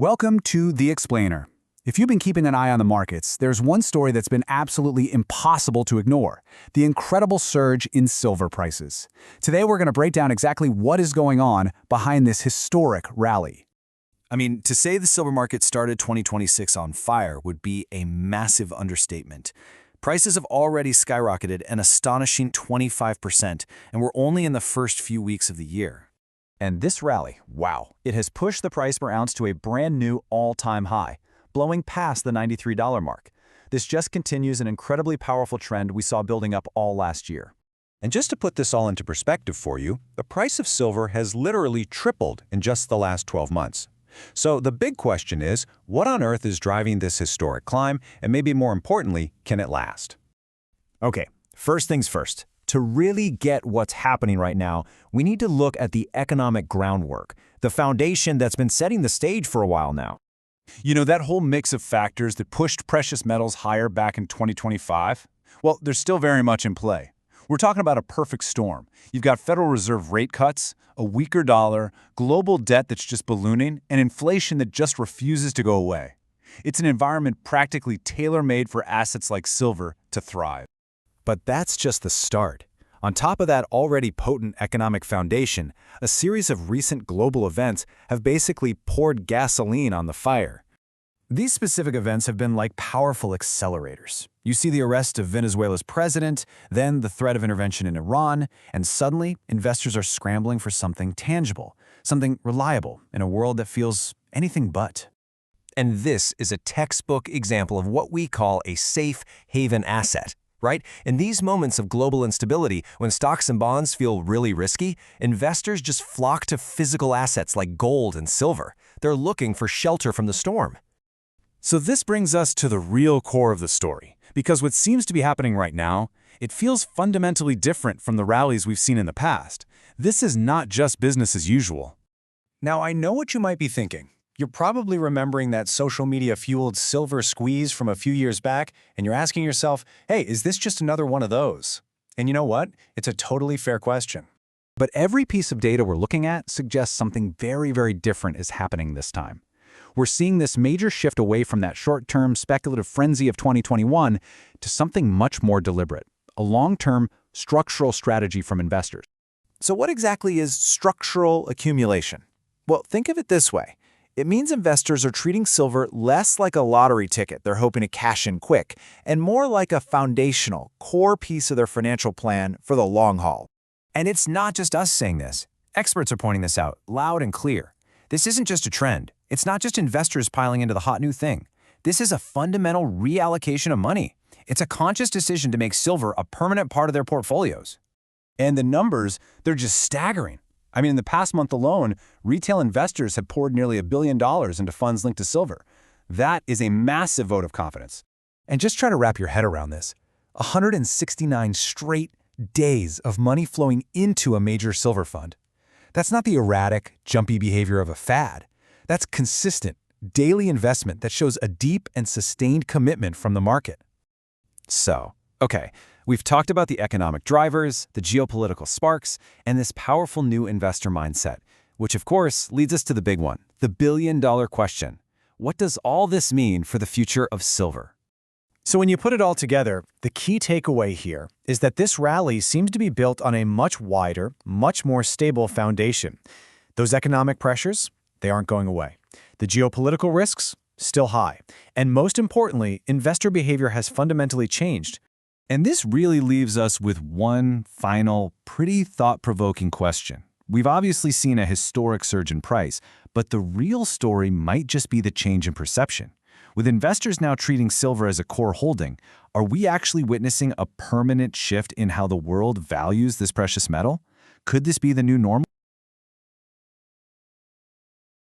Welcome to The Explainer. If you've been keeping an eye on the markets, there's one story that's been absolutely impossible to ignore: the incredible surge in silver prices. Today we're going to break down exactly what is going on behind this historic rally. To say the silver market started 2026 on fire would be a massive understatement. Prices have already skyrocketed an astonishing 25%, and we're only in the first few weeks of the year. And this rally, wow, it has pushed the price per ounce to a brand new all-time high, blowing past the $93 mark. This just continues an incredibly powerful trend we saw building up all last year. And just to put this all into perspective for you, the price of silver has literally tripled in just the last 12 months. So the big question is, what on earth is driving this historic climb, and maybe more importantly, can it last? Okay, first things first. To really get what's happening right now, we need to look at the economic groundwork, the foundation that's been setting the stage for a while now. You know, that whole mix of factors that pushed precious metals higher back in 2025? Well, they're still very much in play. We're talking about a perfect storm. You've got Federal Reserve rate cuts, a weaker dollar, global debt that's just ballooning, and inflation that just refuses to go away. It's an environment practically tailor-made for assets like silver to thrive. But that's just the start. On top of that already potent economic foundation, a series of recent global events have basically poured gasoline on the fire. These specific events have been like powerful accelerators. You see the arrest of Venezuela's president, then the threat of intervention in Iran, and suddenly investors are scrambling for something tangible, something reliable in a world that feels anything but. And this is a textbook example of what we call a safe haven asset. Right? In these moments of global instability, when stocks and bonds feel really risky, investors just flock to physical assets like gold and silver. They're looking for shelter from the storm. So this brings us to the real core of the story, because what seems to be happening right now, it feels fundamentally different from the rallies we've seen in the past. This is not just business as usual. Now, I know what you might be thinking. You're probably remembering that social media-fueled silver squeeze from a few years back, and you're asking yourself, hey, is this just another one of those? And you know what? It's a totally fair question. But every piece of data we're looking at suggests something very, very different is happening this time. We're seeing this major shift away from that short-term speculative frenzy of 2021 to something much more deliberate, a long-term structural strategy from investors. So what exactly is structural accumulation? Well, think of it this way. It means investors are treating silver less like a lottery ticket they're hoping to cash in quick, and more like a foundational, core piece of their financial plan for the long haul. And it's not just us saying this. Experts are pointing this out loud and clear. This isn't just a trend. It's not just investors piling into the hot new thing. This is a fundamental reallocation of money. It's a conscious decision to make silver a permanent part of their portfolios. And the numbers, they're just staggering. In the past month alone, retail investors have poured nearly $1 billion into funds linked to silver. That is a massive vote of confidence. And just try to wrap your head around this. 169 straight days of money flowing into a major silver fund. That's not the erratic, jumpy behavior of a fad. That's consistent, daily investment that shows a deep and sustained commitment from the market. So, okay, we've talked about the economic drivers, the geopolitical sparks, and this powerful new investor mindset, which of course leads us to the big one, the billion-dollar question. What does all this mean for the future of silver? So when you put it all together, the key takeaway here is that this rally seems to be built on a much wider, much more stable foundation. Those economic pressures, they aren't going away. The geopolitical risks, still high. And most importantly, investor behavior has fundamentally changed. And this really leaves us with one final, pretty thought-provoking question. We've obviously seen a historic surge in price, but the real story might just be the change in perception. With investors now treating silver as a core holding, are we actually witnessing a permanent shift in how the world values this precious metal? Could this be the new normal?